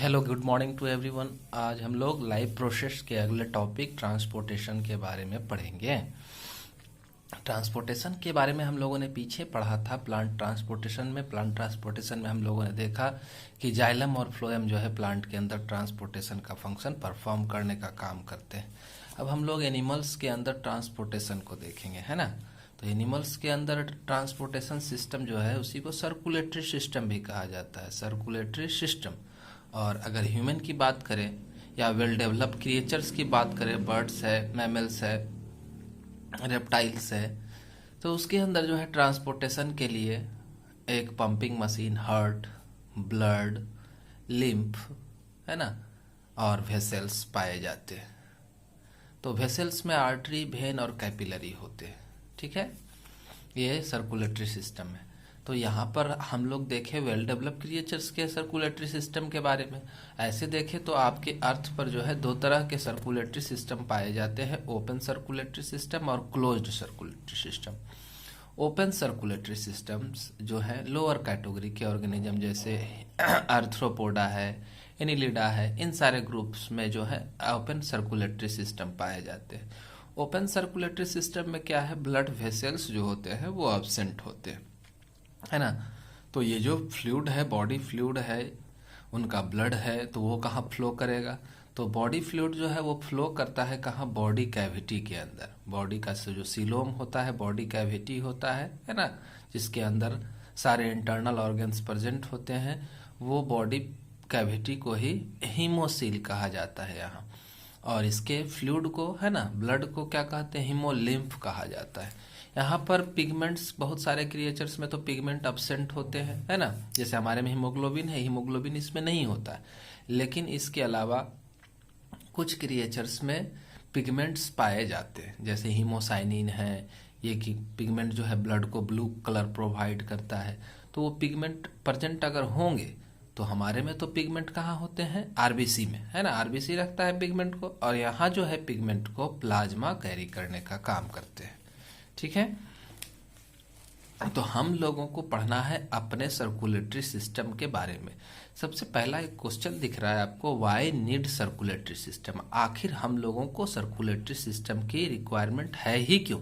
Hello, good morning to everyone. आज हम लोग लाइफ प्रोसेस के अगले टॉपिक ट्रांसपोर्टेशन के बारे में पढ़ेंगे। ट्रांसपोर्टेशन के बारे में हम लोगों ने पीछे पढ़ा था प्लांट ट्रांसपोर्टेशन में। प्लांट ट्रांसपोर्टेशन में हम लोगों ने देखा कि जाइलम और फ्लोएम जो है प्लांट के अंदर ट्रांसपोर्टेशन का फंक्शन परफॉर्म करने का काम करते हैं। अब हम लोग एनिमल्स के अंदर ट्रांसपोर्टेशन को देखेंगे, है ना। तो एनिमल्स के अंदर ट्रांसपोर्टेशन सिस्टम जो है उसी को सर्कुलेटरी सिस्टम भी कहा जाता है, सर्कुलेटरी सिस्टम। और अगर ह्यूमन की बात करें या वेल डेवलप्ड क्रिएचर्स की बात करें, बर्ड्स है, मैमल्स है, रेप्टाइल्स है, तो उसके अंदर जो है ट्रांसपोर्टेशन के लिए एक pumping machine, heart, blood, lymph, है ना, और वेसल्स पाए जाते हैं। तो वेसल्स में आर्टरी, वेन और कैपिलरी होते हैं, ठीक है। ये सर्कुलेटरी सिस्टम है। तो यहाँ पर हम लोग देखें वेल डेवलप्ड क्रिएचर्स के सर्कुलेटरी सिस्टम के बारे में। ऐसे देखें तो आपके अर्थ पर जो है दो तरह के सर्कुलेटरी सिस्टम पाए जाते हैं, ओपन सर्कुलेटरी सिस्टम और closed circulatory system. Open circulatory systems जो है लोअर कैटेगरी के ऑर्गेनिज्म जैसे आर्थ्रोपोडा है, एनिलिडा है, इन सारे ग्रुप्स में जो है ओपन सर्कुलेटरी सिस्टम पाए जाते हैं। ओपन सर्कुलेटरी सिस्टम में क्या है, ब्लड वेसल्स जो होते हैं वो एब्सेंट होते हैं, है ना। तो ये जो फ्लूइड है, बॉडी फ्लूइड है, उनका ब्लड है, तो वो कहाँ फ्लो करेगा। तो बॉडी फ्लूइड जो है वो फ्लो करता है कहाँ, बॉडी कैविटी के अंदर। बॉडी का जो सीलोम होता है, बॉडी कैविटी होता है ना, जिसके अंदर सारे इंटरनल ऑर्गन्स प्रेजेंट होते हैं, वो बॉडी कैविटी को ही हीमोसील कहा जाता है यहाँ। और इसके फ्लूइड को, है ना, ब्लड को क्या कहते हैं, हीमोलिम्फ कहा जाता है। यहाँ पर पिगमेंट्स, बहुत सारे क्रिएचर्स में तो पिगमेंट एब्सेंट होते हैं, है ना। जैसे हमारे में हीमोग्लोबिन है, हीमोग्लोबिन इसमें नहीं होता है। लेकिन इसके अलावा कुछ क्रिएचर्स में पिगमेंट्स पाए जाते हैं, जैसे हीमोसाइनिन है। ये कि पिगमेंट जो है ब्लड को ब्लू कलर प्रोवाइड करता है। तो वो पिगमेंट प्रेजेंट अगर होंगे तो हमारे में तो पिगमेंट कहाँ होते हैं, आरबीसी में, है ना। आरबीसी रखता है पिगमेंट को, और यहाँ जो है पिगमेंट को प्लाज्मा कैरी करने का काम करते हैं, ठीक है। तो हम लोगों को पढ़ना है अपने सर्कुलेटरी सिस्टम के बारे में। सबसे पहला एक क्वेश्चन दिख रहा है आपको, व्हाई नीड सर्कुलेटरी सिस्टम। आखिर हम लोगों को सर्कुलेटरी सिस्टम की रिक्वायरमेंट है ही क्यों।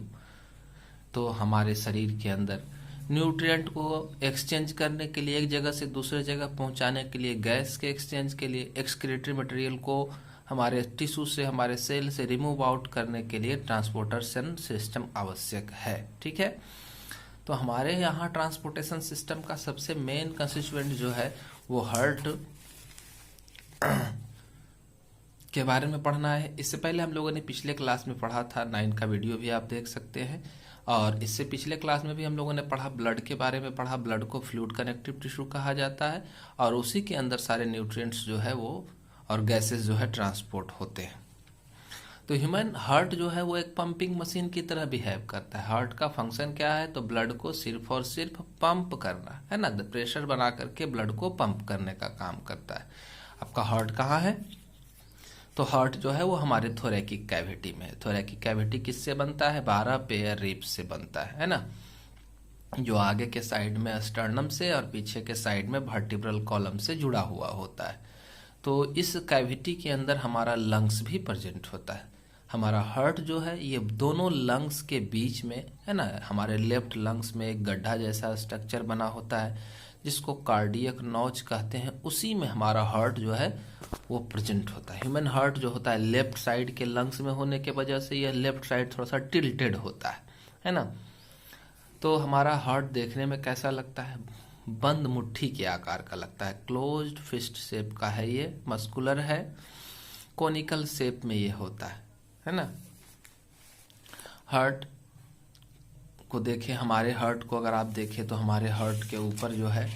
तो हमारे शरीर के अंदर न्यूट्रिएंट को एक्सचेंज करने के लिए, एक जगह से दूसरे जगह पहुंचाने के लिए, गैस के एक्सचेंज के लिए, एक्सक्रीटरी मटेरियल को हमारे टिश्यू से, हमारे सेल से रिमूव आउट करने के लिए ट्रांसपोर्टेशन सिस्टम आवश्यक है, ठीक है। तो हमारे यहाँ ट्रांसपोर्टेशन सिस्टम का सबसे मेन कंस्टिट्यूएंट जो है वो हार्ट के बारे में पढ़ना है। इससे पहले हम लोगों ने पिछले क्लास में पढ़ा था, 9 का वीडियो भी आप देख सकते हैं। और इससे पिछले क्लास में भी हम लोगों ने पढ़ा, ब्लड के बारे में पढ़ा। ब्लड को फ्लूइड कनेक्टिव टिश्यू कहा जाता है, और उसी के अंदर सारे न्यूट्रिएंट्स जो है वो और गैसेस जो है ट्रांसपोर्ट होते हैं। तो ह्यूमन हार्ट जो है वो एक पंपिंग मशीन की तरह बिहेव करता है। हार्ट का फंक्शन क्या है, तो ब्लड को सिर्फ और सिर्फ पंप करना, है ना, प्रेशर बना करके ब्लड को पंप करने का काम करता है। आपका हार्ट कहाँ है, तो हार्ट जो है वो हमारे थोरैकिक कैविटी में है। थोरैकिक कैविटी किससे बनता है, 12 पेयर रिब्स से बनता है ना, जो आगे के साइड में स्टर्नम से और पीछे के साइड में वर्टिब्रल कॉलम से जुड़ा हुआ होता है। तो इस कैविटी के अंदर हमारा लंग्स भी प्रेजेंट होता है। हमारा हार्ट जो है ये दोनों लंग्स के बीच में, है ना, हमारे लेफ्ट लंग्स में एक गड्ढा जैसा स्ट्रक्चर बना होता है जिसको कार्डियक नॉच कहते हैं। उसी में हमारा हार्ट जो है वो प्रेजेंट होता है। ह्यूमन हार्ट जो होता है लेफ्ट साइड के लंग्स में होने के वजह से यह लेफ्ट साइड थोड़ा सा टिल्टेड होता है ना। तो हमारा हार्ट देखने में कैसा लगता है, बंद मुट्ठी के आकार का लगता है, क्लोज्ड फिस्ट शेप का है, ये मस्कुलर है, कोनिकल शेप में ये होता है ना। हार्ट को देखें, हमारे हार्ट को अगर आप देखें तो हमारे हार्ट के ऊपर जो है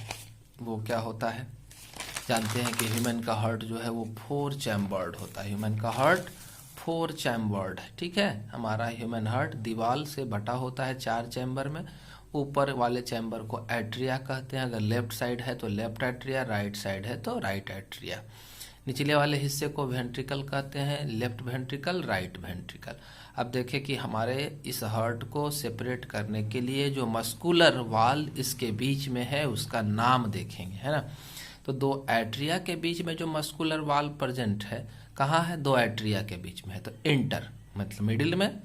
वो क्या होता है, जानते हैं कि ह्यूमन का हार्ट जो है वो 4 चैम्बर्ड होता है। ह्यूमन का हार्ट 4 चैम्बर्ड है, ठीक है। हमारा ह्यूमन हार्ट दीवार से बटा होता है 4 चैम्बर में। ऊपर वाले चैम्बर को एट्रिया कहते हैं, अगर लेफ्ट साइड है तो लेफ्ट एट्रिया, राइट साइड है तो राइट एट्रिया। निचले वाले हिस्से को वेंट्रिकल कहते हैं, लेफ्ट वेंट्रिकल, राइट वेंट्रिकल। अब देखें कि हमारे इस हार्ट को सेपरेट करने के लिए जो मस्कुलर वाल इसके बीच में है उसका नाम देखेंगे, है ना। तो दो एट्रिया के बीच में जो मस्कुलर वाल प्रेजेंट है कहाँ है, दो एट्रिया के बीच में है, तो इंटर मतलब मिडिल में,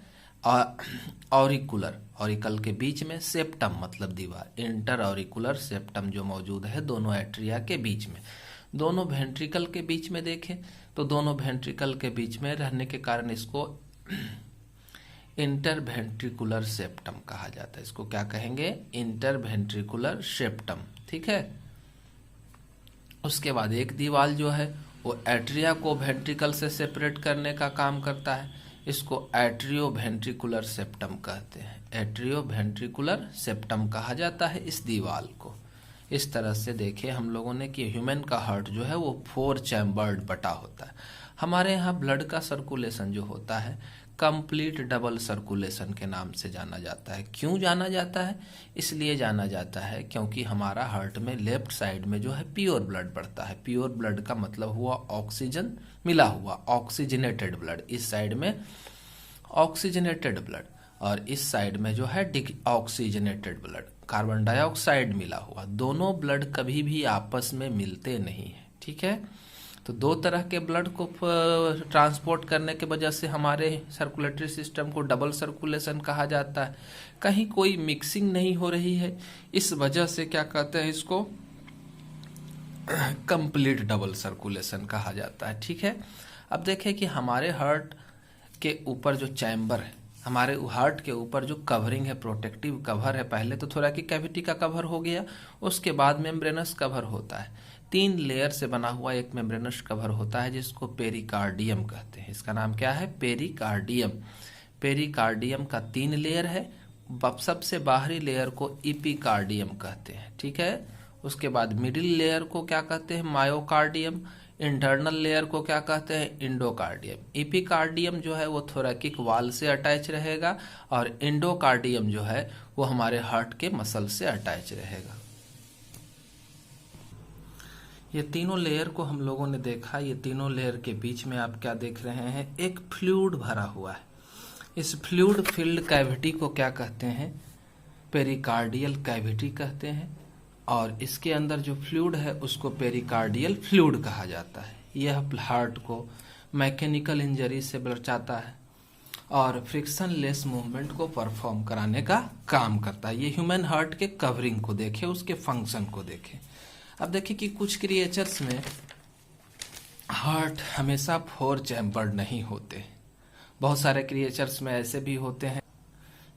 ऑरिकुलर ऑरिकल के बीच में, सेप्टम मतलब दीवार, इंटर ऑरिकुलर सेप्टम जो मौजूद है दोनों एट्रिया के बीच में। दोनों वेंट्रिकल के बीच में देखें तो दोनों वेंट्रिकल के बीच में रहने के कारण इसको इंटरवेंट्रिकुलर सेप्टम कहा जाता है। इसको क्या कहेंगे, इंटरवेंट्रिकुलर सेप्टम, ठीक है। उसके बाद एक दीवार जो है वो एट्रिया को वेंट्रिकल से सेपरेट करने का काम करता है, इसको एट्रियो वेंट्रिकुलर सेप्टम कहते हैं। एट्रियो वेंट्रिकुलर सेप्टम कहा जाता है इस दीवार को। इस तरह से देखें हम लोगों ने कि ह्यूमन का हार्ट जो है वो 4 चैम्बर्ड बटा होता है। हमारे यहाँ ब्लड का सर्कुलेशन जो होता है कंप्लीट डबल सर्कुलेशन के नाम से जाना जाता है। क्यों जाना जाता है, इसलिए जाना जाता है क्योंकि हमारा हार्ट में लेफ्ट साइड में जो है प्योर ब्लड बढ़ता है। प्योर ब्लड का मतलब हुआ ऑक्सीजन मिला हुआ, ऑक्सीजनेटेड ब्लड। इस साइड में ऑक्सीजनेटेड ब्लड और इस साइड में जो है ऑक्सीजनेटेड ब्लड, कार्बन डाइऑक्साइड मिला हुआ। दोनों ब्लड कभी भी आपस में मिलते नहीं है, ठीक है। तो दो तरह के ब्लड को ट्रांसपोर्ट करने के वजह से हमारे सर्कुलेटरी सिस्टम को डबल सर्कुलेशन कहा जाता है। कहीं कोई मिक्सिंग नहीं हो रही है, इस वजह से क्या कहते हैं, इसको कंप्लीट डबल सर्कुलेशन कहा जाता है, ठीक है। अब देखें कि हमारे हार्ट के ऊपर जो चैम्बर है, हमारे हार्ट के ऊपर जो कवरिंग है, प्रोटेक्टिव कवर है, पहले तो थोरैकिक कैविटी का कवर हो गया, उसके बाद मेम्ब्रेनस कवर होता है। 3 लेयर से बना हुआ एक मेम्ब्रेनस कवर होता है जिसको पेरिकार्डियम कहते हैं। इसका नाम क्या है, पेरिकार्डियम। पेरिकार्डियम का 3 लेयर है, सबसे बाहरी लेयर को इपिकार्डियम कहते हैं, ठीक है। उसके बाद मिडिल लेयर को क्या कहते हैं, मायोकार्डियम। इंटरनल लेयर को क्या कहते हैं, इंडोकार्डियम। इपिकार्डियम जो है वो थोरैकिक वाल से अटैच रहेगा और इंडोकार्डियम जो है वो हमारे हार्ट के मसल से अटैच रहेगा। ये तीनों लेयर को हम लोगों ने देखा। ये तीनों लेयर के बीच में आप क्या देख रहे हैं, एक फ्लूइड भरा हुआ है। इस फ्लूइड फिल्ड कैविटी को क्या कहते हैं, पेरिकार्डियल कैविटी कहते हैं। और इसके अंदर जो फ्लूइड है उसको पेरिकार्डियल फ्लूइड कहा जाता है। यह हार्ट को मैकेनिकल इंजरी से बचाता है और फ्रिक्शन लेस मूवमेंट को परफॉर्म कराने का काम करता है। ये ह्यूमन हार्ट के कवरिंग को देखें, उसके फंक्शन को देखें। अब देखिए कि कुछ क्रिएचर्स में हार्ट हमेशा 4 चैम्बर्ड नहीं होते। बहुत सारे क्रिएचर्स में ऐसे भी होते हैं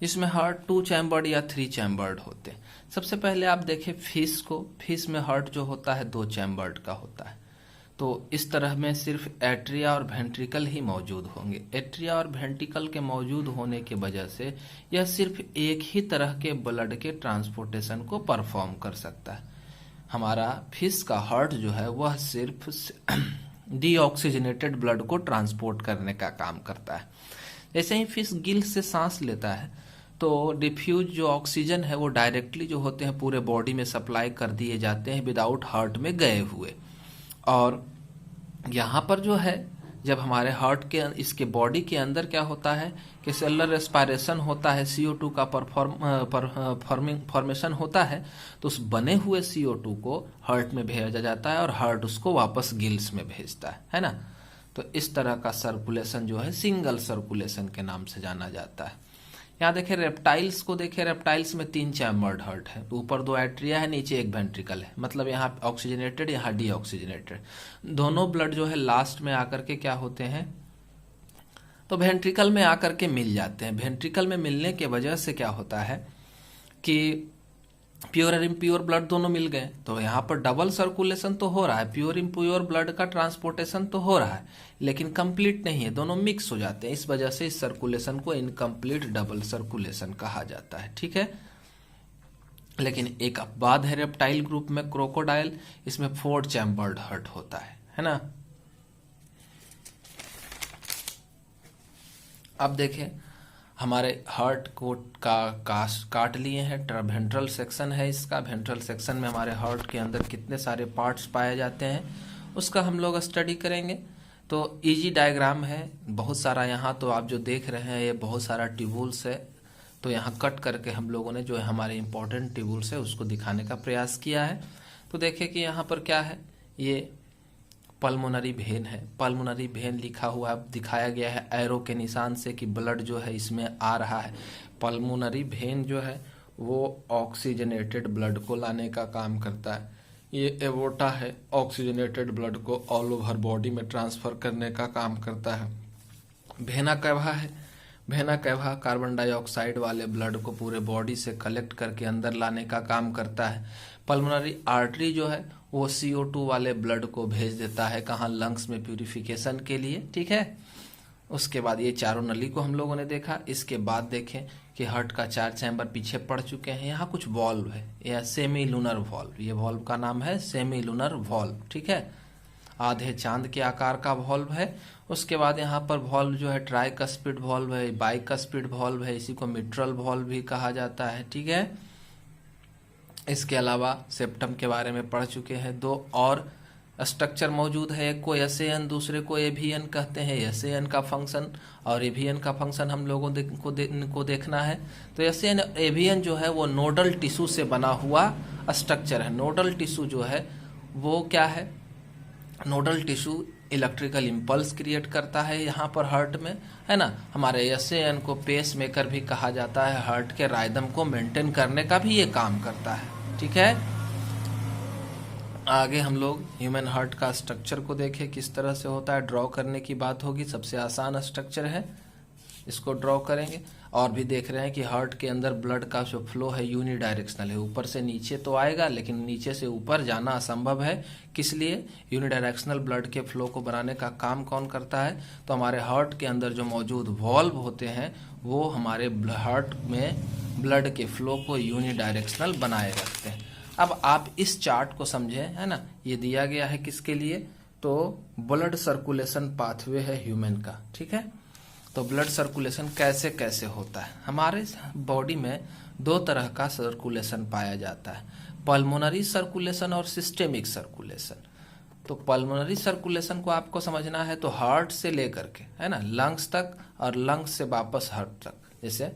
जिसमें हार्ट 2 चैम्बर्ड या 3 चैम्बर्ड होते हैं। सबसे पहले आप देखें फिश को। फिश में हार्ट जो होता है 2 चैम्बर्ड का होता है। तो इस तरह में सिर्फ एट्रिया और वेंट्रिकल ही मौजूद होंगे। एट्रिया और वेंट्रिकल के मौजूद होने की वजह से यह सिर्फ एक ही तरह के ब्लड के ट्रांसपोर्टेशन को परफॉर्म कर सकता है। हमारा फिश का हार्ट जो है वह सिर्फ डीऑक्सीजनेटेड ब्लड को ट्रांसपोर्ट करने का काम करता है। जैसे ही फिश गिल से सांस लेता है तो डिफ्यूज जो ऑक्सीजन है वो डायरेक्टली जो होते हैं पूरे बॉडी में सप्लाई कर दिए जाते हैं विदाउट हार्ट में गए हुए। और यहाँ पर जो है जब हमारे हार्ट के इसके बॉडी के अंदर क्या होता है कि सेलुलर रेस्पायरेशन होता है, CO2 का फॉर्मेशन होता है, तो उस बने हुए CO2 को हार्ट में भेजा जाता है और हार्ट उसको वापस गिल्स में भेजता है ना। तो इस तरह का सर्कुलेशन जो है सिंगल सर्कुलेशन के नाम से जाना जाता है। यहाँ देखें रेप्टाइल्स को देखें, रेप्टाइल्स में 3 चैम्बर्ड हार्ट है। ऊपर 2 एट्रिया है, नीचे एक वेंट्रिकल है, मतलब यहाँ ऑक्सीजनेटेड यहाँ डीऑक्सीजनेटेड। दोनों ब्लड जो है लास्ट में आकर के क्या होते हैं, तो वेंट्रिकल में आकर के मिल जाते हैं। वेंट्रिकल में मिलने के वजह से क्या होता है कि प्योर और इम्प्योर ब्लड दोनों मिल गए, तो यहाँ पर डबल सर्कुलेशन तो हो रहा है, प्योर इम्प्योर ब्लड का ट्रांसपोर्टेशन तो हो रहा है, लेकिन कंप्लीट नहीं है, दोनों मिक्स हो जाते हैं। इस वजह से इस सर्कुलेशन को इनकम्प्लीट डबल सर्कुलेशन कहा जाता है, ठीक है। लेकिन एक अपवाद है रेप्टाइल ग्रुप में, क्रोकोडाइल, इसमें 4 चैम्बर्ड हार्ट होता है ना। अब देखें हमारे हार्ट को काट लिए हैं। वेंट्रल सेक्शन है इसका। वेंट्रल सेक्शन में हमारे हार्ट के अंदर कितने सारे पार्ट्स पाए जाते हैं उसका हम लोग स्टडी करेंगे। तो इजी डायग्राम है बहुत सारा। यहाँ तो आप जो देख रहे हैं ये बहुत सारा ट्यूबुल्स है, तो यहाँ कट करके हम लोगों ने जो है हमारे इंपॉर्टेंट ट्यूबुल्स है उसको दिखाने का प्रयास किया है। तो देखिए कि यहाँ पर क्या है ये पल्मोनरी वेन है। पल्मोनरी वेन लिखा हुआ दिखाया गया है एरो के निशान से कि ब्लड जो है इसमें आ रहा है। पल्मोनरी वेन जो है वो ऑक्सीजनेटेड ब्लड को लाने का काम करता है। ये एवोर्टा है, ऑक्सीजनेटेड ब्लड को ऑल ओवर बॉडी में ट्रांसफर करने का काम करता है। वेना कैवा है, वेना कैवा कार्बन डाइऑक्साइड वाले ब्लड को पूरे बॉडी से कलेक्ट करके अंदर लाने का काम करता है। पल्मोनरी आर्टरी जो है वो CO2 वाले ब्लड को भेज देता है कहाँ, लंग्स में प्यूरिफिकेशन के लिए, ठीक है। उसके बाद ये चारों नली को हम लोगों ने देखा। इसके बाद देखें कि हार्ट का 4 चैम्बर पीछे पड़ चुके हैं। यहाँ कुछ वॉल्व है, यह सेमी लूनर वॉल्व, ये वॉल्व का नाम है सेमी लूनर वॉल्व, ठीक है। आधे चांद के आकार का वॉल्व है। उसके बाद यहाँ पर वॉल्व जो है ट्राइकस्पिड वॉल्व है, बाइकस्पिड वॉल्व है, इसी को मिट्रल वॉल्व भी कहा जाता है, ठीक है। इसके अलावा सेप्टम के बारे में पढ़ चुके हैं। 2 और स्ट्रक्चर मौजूद है, एक को एसएन दूसरे को एवीएन कहते हैं। एसएन का फंक्शन और एवीएन का फंक्शन हम लोगों को देखना है। तो एसएन एवीएन जो है वो नोडल टिश्यू से बना हुआ स्ट्रक्चर है। नोडल टिश्यू जो है वो क्या है, nodal tissue electrical impulse create करता है यहाँ पर हार्ट में, है ना। हमारे एसएन को पेस मेकर भी कहा जाता है, हार्ट के राइदम को मेंटेन करने का भी ये काम करता है, ठीक है। आगे हम लोग ह्यूमन हार्ट का स्ट्रक्चर को देखें किस तरह से होता है। ड्रॉ करने की बात होगी, सबसे आसान स्ट्रक्चर है, इसको ड्रॉ करेंगे। और भी देख रहे हैं कि हार्ट के अंदर ब्लड का जो फ्लो है यूनिडायरेक्शनल है, ऊपर से नीचे तो आएगा लेकिन नीचे से ऊपर जाना असंभव है। किस लिए? यूनिडायरेक्शनल ब्लड के फ्लो को बनाने का काम कौन करता है? तो हमारे हार्ट के अंदर जो मौजूद वॉल्व होते हैं वो हमारे हार्ट में ब्लड के फ्लो को यूनिडायरेक्शनल बनाए रखते हैं। अब आप इस चार्ट को समझें, है ना, ये दिया गया है किसके लिए? तो ब्लड सर्कुलेशन पाथवे है ह्यूमन का, ठीक है। तो ब्लड सर्कुलेशन कैसे कैसे होता है? हमारे बॉडी में 2 तरह का सर्कुलेशन पाया जाता है, पल्मोनरी सर्कुलेशन और सिस्टेमिक सर्कुलेशन। तो पल्मोनरी सर्कुलेशन को आपको समझना है तो हार्ट से लेकर के, है ना, लंग्स तक और लंग्स से वापस हार्ट तक। जैसे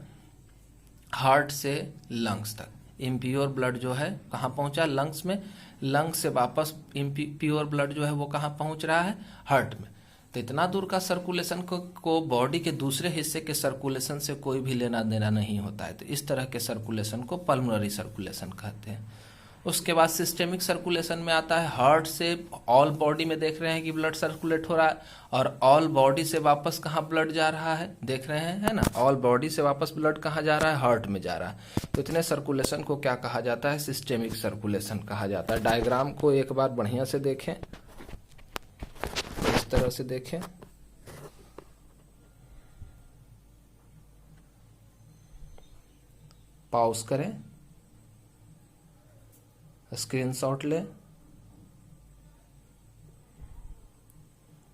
हार्ट से लंग्स तक इम्प्योर ब्लड जो है कहाँ पहुंचा? लंग्स में। लंग्स से वापस प्योर ब्लड जो है वो कहाँ पहुंच रहा है? हार्ट में। तो इतना दूर का सर्कुलेशन को बॉडी के दूसरे हिस्से के सर्कुलेशन से कोई भी लेना देना नहीं होता है। तो इस तरह के सर्कुलेशन को पल्मोनरी सर्कुलेशन कहते हैं। उसके बाद सिस्टेमिक सर्कुलेशन में आता है हार्ट से ऑल बॉडी में देख रहे हैं कि ब्लड सर्कुलेट हो रहा है, और ऑल बॉडी से वापस कहाँ ब्लड जा रहा है? देख रहे हैं, है ना, ऑल बॉडी से वापस ब्लड कहाँ जा रहा है? हार्ट में जा रहा है। तो इतने सर्कुलेशन को क्या कहा जाता है? सिस्टेमिक सर्कुलेशन कहा जाता है। डायग्राम को एक बार बढ़िया से देखें, इस तरह से देखें। पॉज करें, स्क्रीनशॉट लें,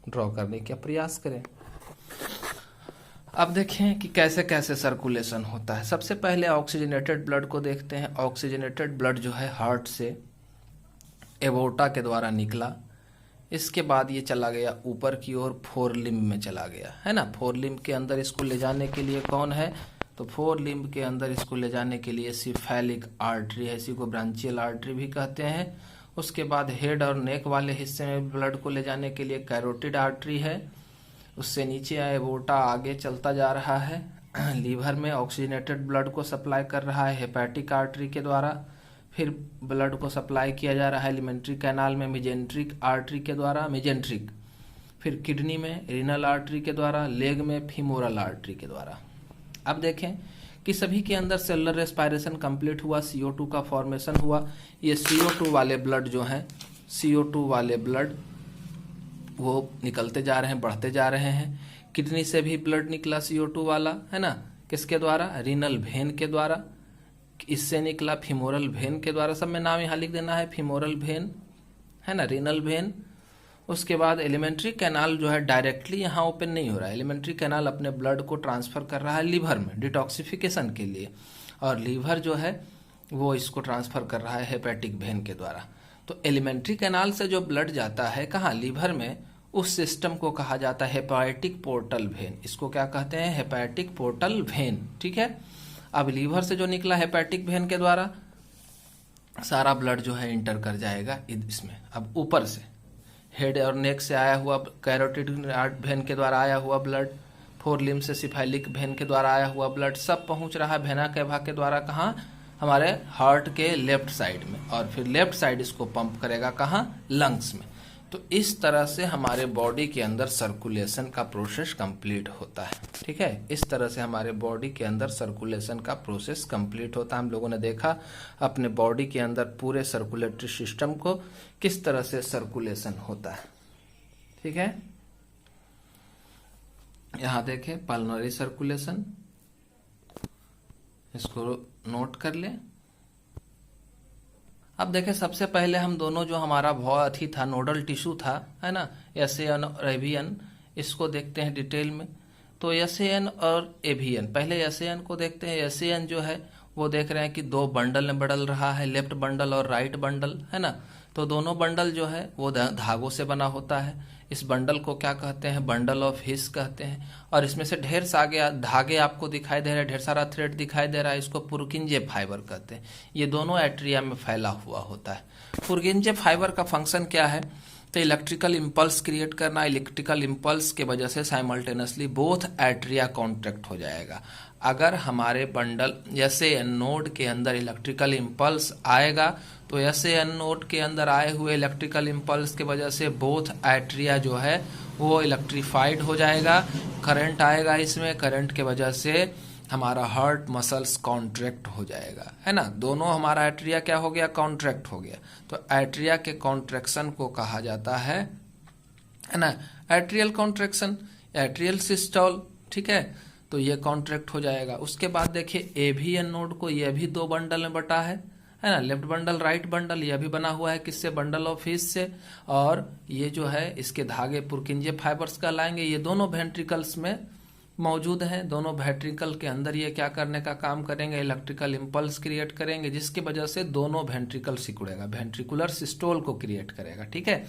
ड्रॉ करने का प्रयास करें। अब देखें कि कैसे कैसे सर्कुलेशन होता है। सबसे पहले ऑक्सीजनेटेड ब्लड को देखते हैं। ऑक्सीजनेटेड ब्लड जो है हार्ट से एवोर्टा के द्वारा निकला, इसके बाद ये चला गया ऊपर की ओर, फोर लिम्ब में चला गया, है ना। फोर लिम्ब के अंदर इसको ले जाने के लिए कौन है? तो फोर लिम्ब के अंदर इसको ले जाने के लिए सिफेलिक आर्टरी है, इसी को ब्रांचियल आर्टरी भी कहते हैं। उसके बाद हेड और नेक वाले हिस्से में ब्लड को ले जाने के लिए कैरोटिड आर्टरी है। उससे नीचे आए एवोर्टा आगे चलता जा रहा है। लीवर में ऑक्सीजनेटेड ब्लड को सप्लाई कर रहा है हेपेटिक आर्टरी के द्वारा। फिर ब्लड को सप्लाई किया जा रहा है एलिमेंट्री कैनाल में मेजेंट्रिक आर्टरी के द्वारा, मेजेंट्रिक। फिर किडनी में रीनल आर्टरी के द्वारा, लेग में फीमोरल आर्टरी के द्वारा। अब देखें कि सभी के अंदर सेलुलर रेस्पायरेशन कंप्लीट हुआ, CO2 का फॉर्मेशन हुआ। ये CO2 वाले ब्लड जो हैं, CO2 वाले ब्लड वो निकलते जा रहे हैं, बढ़ते जा रहे हैं। किडनी से भी ब्लड निकला CO2 वाला, है ना, किसके द्वारा? रीनल वेन के द्वारा। इससे निकला फीमोरल वेन के द्वारा, सब में नाम यहाँ लिख देना है, फीमोरल वेन, है ना, रीनल वेन। उसके बाद एलिमेंट्री कैनाल जो है डायरेक्टली यहाँ ओपन नहीं हो रहा है, एलिमेंट्री कैनाल अपने ब्लड को ट्रांसफर कर रहा है लीवर में डिटॉक्सिफिकेशन के लिए, और लीवर जो है वो इसको ट्रांसफर कर रहा है हेपेटिक वेन के द्वारा। तो एलिमेंट्री कैनाल से जो ब्लड जाता है कहाँ? लीवर में, उस सिस्टम को कहा जाता है हेपेटिक पोर्टल वेन। इसको क्या कहते हैं? हेपेटिक पोर्टल वेन, ठीक है। अब लीवर से जो निकला हेपेटिक वेन के द्वारा सारा ब्लड जो है इंटर कर जाएगा इसमें। अब ऊपर से हेड और नेक से आया हुआ कैरोटिड वेन के द्वारा आया हुआ ब्लड, फोर लिम्ब से सिफाइलिक वेन के द्वारा आया हुआ ब्लड सब पहुंच रहा है वेना कैवा के द्वारा कहाँ, हमारे हार्ट के लेफ्ट साइड में, और फिर लेफ्ट साइड इसको पंप करेगा कहाँ, लंग्स में। तो इस तरह से हमारे बॉडी के अंदर सर्कुलेशन का प्रोसेस कंप्लीट होता है। ठीक है, इस तरह से हमारे बॉडी के अंदर सर्कुलेशन का प्रोसेस कंप्लीट होता है। हम लोगों ने देखा अपने बॉडी के अंदर पूरे सर्कुलेटरी सिस्टम को किस तरह से सर्कुलेशन होता है। ठीक है, यहां देखें पल्मोनरी सर्कुलेशन, इसको नोट कर ले। अब देखें सबसे पहले हम दोनों जो हमारा अथी था, नोडल टिश्यू था, है ना, एसएन और एवीएन, इसको देखते हैं डिटेल में। तो एसएन और एवीएन, पहले एसएन को देखते हैं। एसएन जो है वो देख रहे हैं कि दो बंडल में बदल रहा है, लेफ्ट बंडल और राइट बंडल, है ना। तो दोनों बंडल जो है वो धागों से बना होता है। इस बंडल को क्या कहते हैं, बंडल ऑफ हिस कहते हैं। और इसमें से ढेर सारे धागे आपको दिखाई दे रहे हैं, ढेर सारा थ्रेड दिखाई दे रहा है, इसको पुरकिंजे फाइबर कहते हैं। ये दोनों एट्रिया में फैला हुआ होता है। पुरकिंजे फाइबर का फंक्शन क्या है, तो इलेक्ट्रिकल इम्पल्स क्रिएट करना। इलेक्ट्रिकल इम्पल्स के वजह से साइमल्टेनियसली बोथ एट्रिया कॉन्ट्रैक्ट हो जाएगा। अगर हमारे बंडल एसएन नोड के अंदर इलेक्ट्रिकल इम्पल्स आएगा तो एसएन नोड के अंदर आए हुए इलेक्ट्रिकल इम्पल्स के वजह से बोथ एट्रिया जो है वो इलेक्ट्रीफाइड हो जाएगा। करंट आएगा इसमें, करंट के वजह से हमारा हार्ट मसल्स कॉन्ट्रैक्ट हो जाएगा, है ना। दोनों हमारा एट्रिया क्या हो गया, कॉन्ट्रैक्ट हो गया। तो एट्रिया के कॉन्ट्रैक्शन को कहा जाता है ना, एट्रियल कॉन्ट्रैक्शन, एट्रियल सिस्टोल। ठीक है, तो ये कॉन्ट्रैक्ट हो जाएगा। उसके बाद देखिए एवीएन नोड को, ये भी दो बंडल में बटा है ना, लेफ्ट बंडल राइट बंडल, ये भी बना हुआ है किससे, बंडल ऑफ हिस से। और ये जो है इसके धागे पुरकिंजे फाइबर्स कहलाएंगे। ये दोनों वेंट्रिकल्स में मौजूद हैं। दोनों वेंट्रिकल के अंदर ये क्या करने का काम करेंगे, इलेक्ट्रिकल इम्पल्स क्रिएट करेंगे, जिसकी वजह से दोनों वेंट्रिकल सिकुड़ेगा, वेंट्रिकुलर सिस्टोल को क्रिएट करेगा। ठीक है,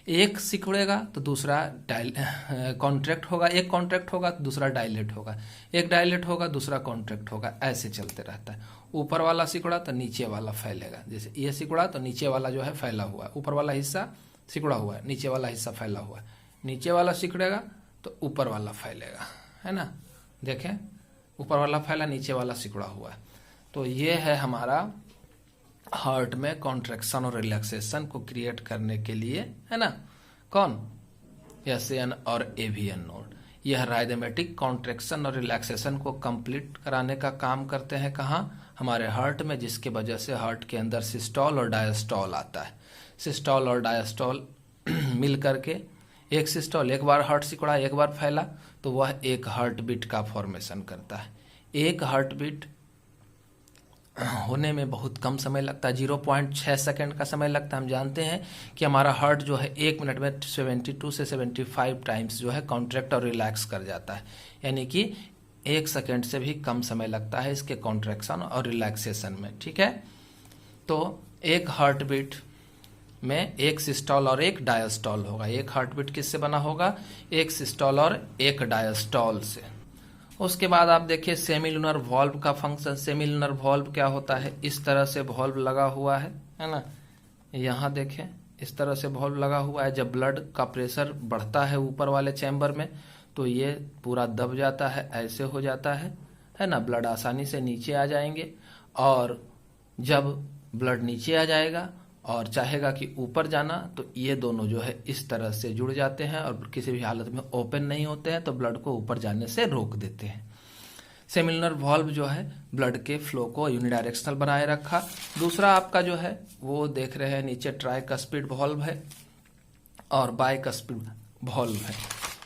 एक सिकुड़ेगा तो दूसरा कॉन्ट्रैक्ट होगा, एक कॉन्ट्रैक्ट होगा तो दूसरा डायलेट होगा, एक डायलेट होगा दूसरा कॉन्ट्रैक्ट होगा, ऐसे चलते रहता है। ऊपर वाला सिकुड़ा तो नीचे वाला फैलेगा, जैसे ये सिकुड़ा तो नीचे वाला जो है फैला हुआ है, ऊपर वाला हिस्सा सिकुड़ा हुआ है, नीचे वाला हिस्सा फैला हुआ है। नीचे वाला सिकुड़ेगा तो ऊपर वाला फैलेगा, है ना। देखें ऊपर वाला फैला, नीचे वाला सिकुड़ा हुआ है। तो ये है हमारा हार्ट में कॉन्ट्रैक्शन और रिलैक्सेशन को क्रिएट करने के लिए, है ना, कौन, एसएन और एवीएन नोड। यह राइदमेटिक कॉन्ट्रैक्शन और रिलैक्सेशन को कंप्लीट कराने का काम करते हैं कहाँ, हमारे हार्ट में, जिसके वजह से हार्ट के अंदर सिस्टोल और डायस्टोल आता है। सिस्टोल और डायस्टोल मिल करके एक सिस्टोल, एक बार हार्ट सिकुड़ा एक बार फैला तो वह एक हार्ट बीट का फॉर्मेशन करता है। एक हार्ट बीट होने में बहुत कम समय लगता है, 0.6 सेकंड का समय लगता है। हम जानते हैं कि हमारा हार्ट जो है 1 मिनट में 72 से 75 टाइम्स जो है कॉन्ट्रैक्ट और रिलैक्स कर जाता है, यानी कि 1 सेकंड से भी कम समय लगता है इसके कॉन्ट्रैक्शन और रिलैक्सेशन में। ठीक है, तो एक हार्ट बीट में एक सिस्टोल और एक डायस्टोल होगा। एक हार्ट बीट किससे बना होगा, एक सिस्टोल और एक डायस्टोल से। उसके बाद आप देखिए सेमिलुनर वॉल्व का फंक्शन। सेमिलुनर वॉल्व क्या होता है, इस तरह से वॉल्व लगा हुआ है ना, यहाँ देखें इस तरह से वॉल्व लगा हुआ है। जब ब्लड का प्रेशर बढ़ता है ऊपर वाले चैम्बर में तो ये पूरा दब जाता है, ऐसे हो जाता है ना, ब्लड आसानी से नीचे आ जाएंगे। और जब ब्लड नीचे आ जाएगा और चाहेगा कि ऊपर जाना तो ये दोनों जो है इस तरह से जुड़ जाते हैं और किसी भी हालत में ओपन नहीं होते हैं, तो ब्लड को ऊपर जाने से रोक देते हैं। सेमिलुनर वॉल्व जो है ब्लड के फ्लो को यूनिडायरेक्शनल बनाए रखा। दूसरा आपका जो है वो देख रहे हैं नीचे ट्राइकस्पिड वॉल्व है और बाइकस्पिड वॉल्व है।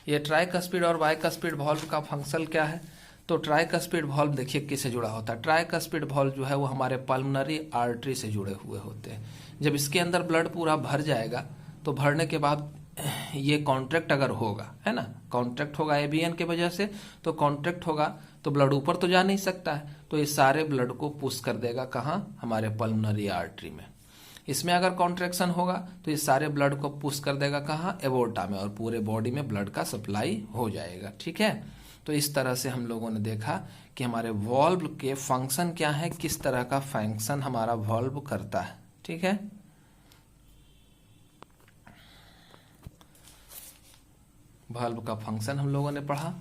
ये ट्राइकस्पिड और बाइकस्पिड वॉल्व का फंक्शन क्या है, तो ट्राइकस्पिड वॉल्व देखिए किससे जुड़ा होता है। ट्राइकस्पिड वॉल्व जो है वो हमारे पल्मोनरी आर्टरी से जुड़े हुए होते हैं। जब इसके अंदर ब्लड पूरा भर जाएगा तो भरने के बाद ये कॉन्ट्रैक्ट अगर होगा, है ना, कॉन्ट्रैक्ट होगा एवीएन के वजह से, तो कॉन्ट्रैक्ट होगा तो ब्लड ऊपर तो जा नहीं सकता है, तो ये सारे ब्लड को पुश कर देगा कहाँ, हमारे पल्मोनरी आर्टरी में। इसमें अगर कॉन्ट्रैक्शन होगा तो ये सारे ब्लड को पुश कर देगा कहाँ, एवोर्टा में, और पूरे बॉडी में ब्लड का सप्लाई हो जाएगा। ठीक है, तो इस तरह से हम लोगों ने देखा कि हमारे वॉल्व के फंक्शन क्या है, किस तरह का फंक्शन हमारा वॉल्व करता है। ठीक है, वाल्व का फंक्शन हम लोगों ने पढ़ा।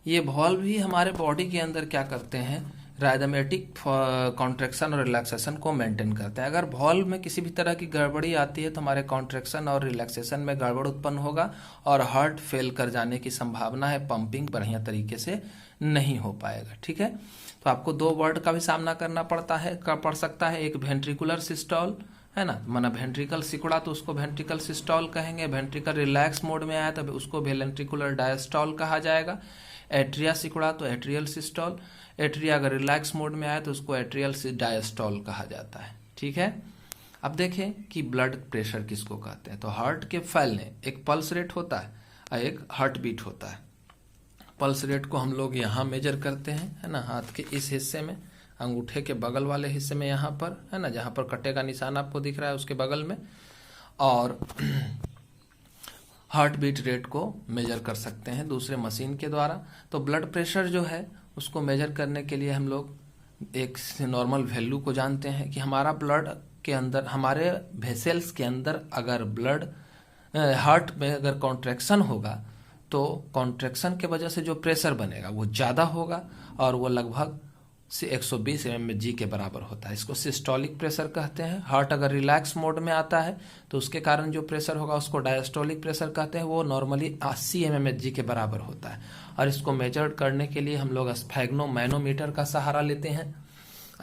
ये वाल्व ही हमारे बॉडी के अंदर क्या करते हैं, राइदमेटिक कॉन्ट्रैक्शन और रिलैक्सेशन को मेंटेन करते हैं। अगर वाल्व में किसी भी तरह की गड़बड़ी आती है तो हमारे कॉन्ट्रैक्शन और रिलैक्सेशन में गड़बड़ उत्पन्न होगा और हार्ट फेल कर जाने की संभावना है, पंपिंग बढ़िया तरीके से नहीं हो पाएगा। ठीक है, तो आपको दो वर्ड का भी सामना करना पड़ सकता है। एक वेंट्रिकुलर सिस्टोल है ना, माना वेंट्रिकल सिकुड़ा तो उसको वेंट्रिकल सिस्टोल कहेंगे, वेंट्रिकल रिलैक्स मोड में आया तो उसको वेंट्रिकुलर डायस्टोल कहा जाएगा। एट्रिया सिकुड़ा तो एट्रियल सिस्टोल, एट्रिया अगर रिलैक्स मोड में आए तो उसको एट्रियल डायस्टोल कहा जाता है। ठीक है, अब देखें कि ब्लड प्रेशर किसको कहते हैं। तो हार्ट के फैलने एक पल्स रेट होता है और एक हार्ट बीट होता है। पल्स रेट को हम लोग यहाँ मेजर करते हैं, है ना, हाथ के इस हिस्से में, अंगूठे के बगल वाले हिस्से में, यहाँ पर है ना, जहाँ पर कटे का निशान आपको दिख रहा है उसके बगल में, और हार्ट बीट रेट को मेजर कर सकते हैं दूसरे मशीन के द्वारा। तो ब्लड प्रेशर जो है उसको मेजर करने के लिए हम लोग एक नॉर्मल वैल्यू को जानते हैं कि हमारा ब्लड के अंदर, हमारे वेसल्स के अंदर अगर ब्लड हार्ट में अगर कॉन्ट्रैक्शन होगा तो कॉन्ट्रैक्शन के वजह से जो प्रेशर बनेगा वो ज़्यादा होगा और वो लगभग से 120 mmHg के बराबर होता है। इसको सिस्टोलिक प्रेशर कहते हैं। हार्ट अगर रिलैक्स मोड में आता है तो उसके कारण जो प्रेशर होगा उसको डायस्टोलिक प्रेशर कहते हैं, वो नॉर्मली 80 mmHg के बराबर होता है। और इसको मेजर करने के लिए हम लोग स्फैग्नोमैनोमीटर का सहारा लेते हैं।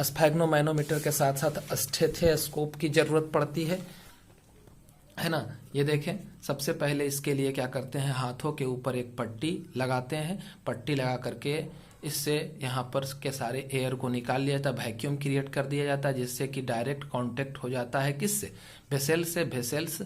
स्फैग्नोमैनोमीटर के साथ साथ स्टेथोस्कोप की जरूरत पड़ती है ना। ये देखें, सबसे पहले इसके लिए क्या करते हैं, हाथों के ऊपर एक पट्टी लगाते हैं। पट्टी लगा करके इससे यहाँ पर के सारे एयर को निकाल लिया जाता है, वैक्यूम क्रिएट कर दिया जाता है, जिससे कि डायरेक्ट कांटेक्ट हो जाता है किससे, वेसल्स से। वेसल्स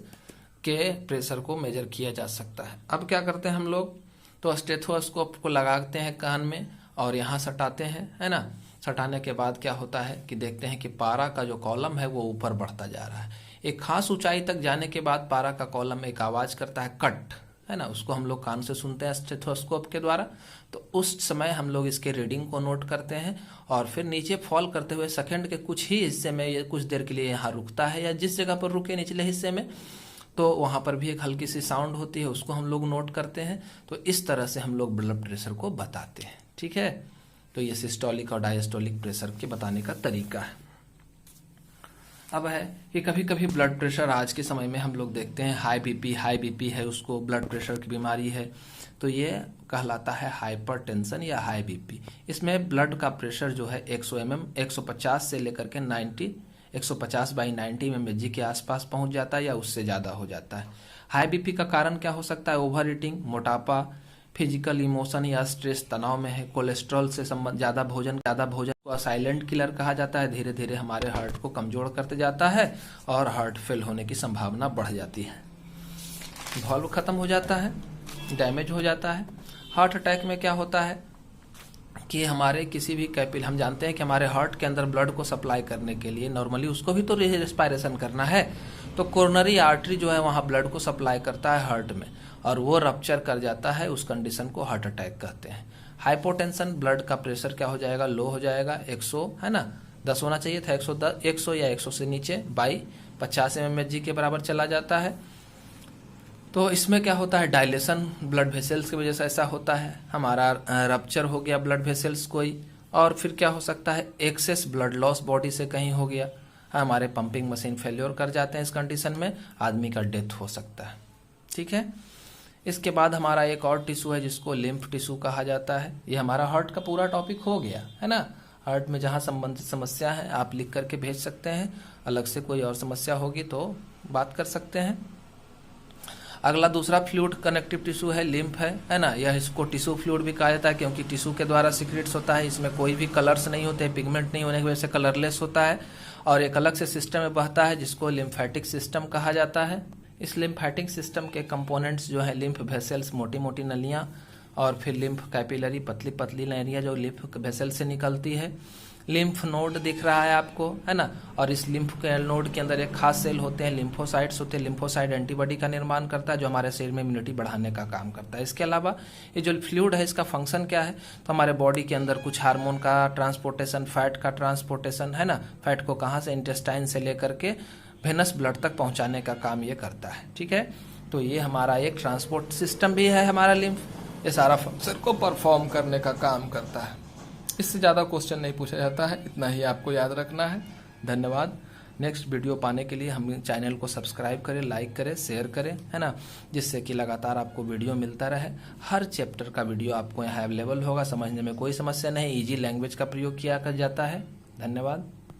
के प्रेशर को मेजर किया जा सकता है। अब क्या करते हैं हम लोग, तो स्टेथोस्कोप को लगाते हैं कान में और यहाँ सटाते हैं, है ना। सटाने के बाद क्या होता है कि देखते हैं कि पारा का जो कॉलम है वो ऊपर बढ़ता जा रहा है। एक खास ऊंचाई तक जाने के बाद पारा का कॉलम एक आवाज करता है, कट, है ना, उसको हम लोग कान से सुनते हैं स्टेथोस्कोप के द्वारा। तो उस समय हम लोग इसके रीडिंग को नोट करते हैं और फिर नीचे फॉल करते हुए सेकंड के कुछ ही हिस्से में ये कुछ देर के लिए यहाँ रुकता है, या जिस जगह पर रुके निचले हिस्से में तो वहाँ पर भी एक हल्की सी साउंड होती है, उसको हम लोग नोट करते हैं। तो इस तरह से हम लोग ब्लड प्रेशर को बताते हैं। ठीक है, तो ये सिस्टोलिक और डायस्टोलिक प्रेशर के बताने का तरीका है। अब है कि कभी कभी ब्लड प्रेशर आज के समय में हम लोग देखते हैं हाई बीपी है, उसको ब्लड प्रेशर की बीमारी है, तो ये कहलाता है हाइपरटेंशन या हाई बीपी। इसमें ब्लड का प्रेशर जो है 100 mm 150 से लेकर के 90 150/90 mmHg के आसपास पहुंच जाता है या उससे ज़्यादा हो जाता है। हाई बीपी का कारण क्या हो सकता है, ओवर ईटिंग, मोटापा, फिजिकल इमोशन या स्ट्रेस, तनाव में है, कोलेस्ट्रॉल से संबंध, ज़्यादा भोजन को साइलेंट किलर कहा जाता है, धीरे धीरे हमारे हार्ट को कमजोर करते जाता है और हार्ट फेल होने की संभावना बढ़ जाती है। वाल्व खत्म हो जाता है, डैमेज हो जाता है। हार्ट अटैक में क्या होता है कि हमारे किसी भी हम जानते हैं कि हमारे हार्ट के अंदर ब्लड को सप्लाई करने के लिए नॉर्मली उसको भी तो रेस्पिरेशन करना है, तो कोरोनरी आर्टरी जो है वहाँ ब्लड को सप्लाई करता है हार्ट में और वो रप्चर कर जाता है, उस कंडीशन को हार्ट अटैक कहते हैं। हाइपोटेंशन, ब्लड का प्रेशर क्या हो जाएगा, लो हो जाएगा, 100 है ना, 10 होना चाहिए था, 100 या 100 से नीचे बाई 50 mmHg के बराबर चला जाता है। तो इसमें क्या होता है, डायलेशन ब्लड वेसल्स की वजह से ऐसा होता है, हमारा रप्चर हो गया ब्लड वेसल्स कोई, और फिर क्या हो सकता है, एक्सेस ब्लड लॉस बॉडी से कहीं हो गया, हमारे पंपिंग मशीन फेल्योर कर जाते हैं, इस कंडीशन में आदमी का डेथ हो सकता है। ठीक है, इसके बाद हमारा एक और टिश्यू है जिसको लिम्फ टिश्यू कहा जाता है। ये हमारा हार्ट का पूरा टॉपिक हो गया है ना। हार्ट में जहाँ संबंधित समस्या है आप लिख करके भेज सकते हैं, अलग से कोई और समस्या होगी तो बात कर सकते हैं। अगला दूसरा फ्लूइड कनेक्टिव टिश्यू है, लिम्फ है ना। यह इसको टिश्यू फ्लूइड भी कहा जाता है क्योंकि टिश्यू के द्वारा सिक्रेट्स होता है, इसमें कोई भी कलर्स नहीं होते, पिगमेंट नहीं होने की वजह से कलरलेस होता है और एक अलग से सिस्टम में बहता है जिसको लिम्फेटिक सिस्टम कहा जाता है। इस लिम्फेटिक सिस्टम के कंपोनेंट्स जो है लिम्फ वेसल्स, मोटी मोटी नलियाँ, और फिर लिम्फ कैपिलरी, पतली पतली नलियाँ जो लिम्फ वेसल से निकलती है। लिम्फ नोड दिख रहा है आपको, है ना, और इस लिम्फ के नोड के अंदर एक खास सेल होते हैं, लिम्फोसाइट्स होते हैं। लिम्फोसाइट एंटीबॉडी का निर्माण करता है जो हमारे शरीर में इम्यूनिटी बढ़ाने का काम करता है। इसके अलावा ये जो फ्लूइड है इसका फंक्शन क्या है, तो हमारे बॉडी के अंदर कुछ हार्मोन का ट्रांसपोर्टेशन, फैट का ट्रांसपोर्टेशन, है ना, फैट को कहाँ से, इंटेस्टाइन से लेकर के वेनस ब्लड तक पहुँचाने का काम ये करता है। ठीक है, तो ये हमारा एक ट्रांसपोर्ट सिस्टम भी है हमारा लिम्फ, ये सारा फंक्शन को परफॉर्म करने का काम करता है। इससे ज़्यादा क्वेश्चन नहीं पूछा जाता है, इतना ही आपको याद रखना है। धन्यवाद। नेक्स्ट वीडियो पाने के लिए हम चैनल को सब्सक्राइब करें, लाइक करें, शेयर करें, है ना, जिससे कि लगातार आपको वीडियो मिलता रहे। हर चैप्टर का वीडियो आपको यहाँ अवेलेबल होगा, समझने में कोई समस्या नहीं, इजी लैंग्वेज का प्रयोग किया जाता है। धन्यवाद।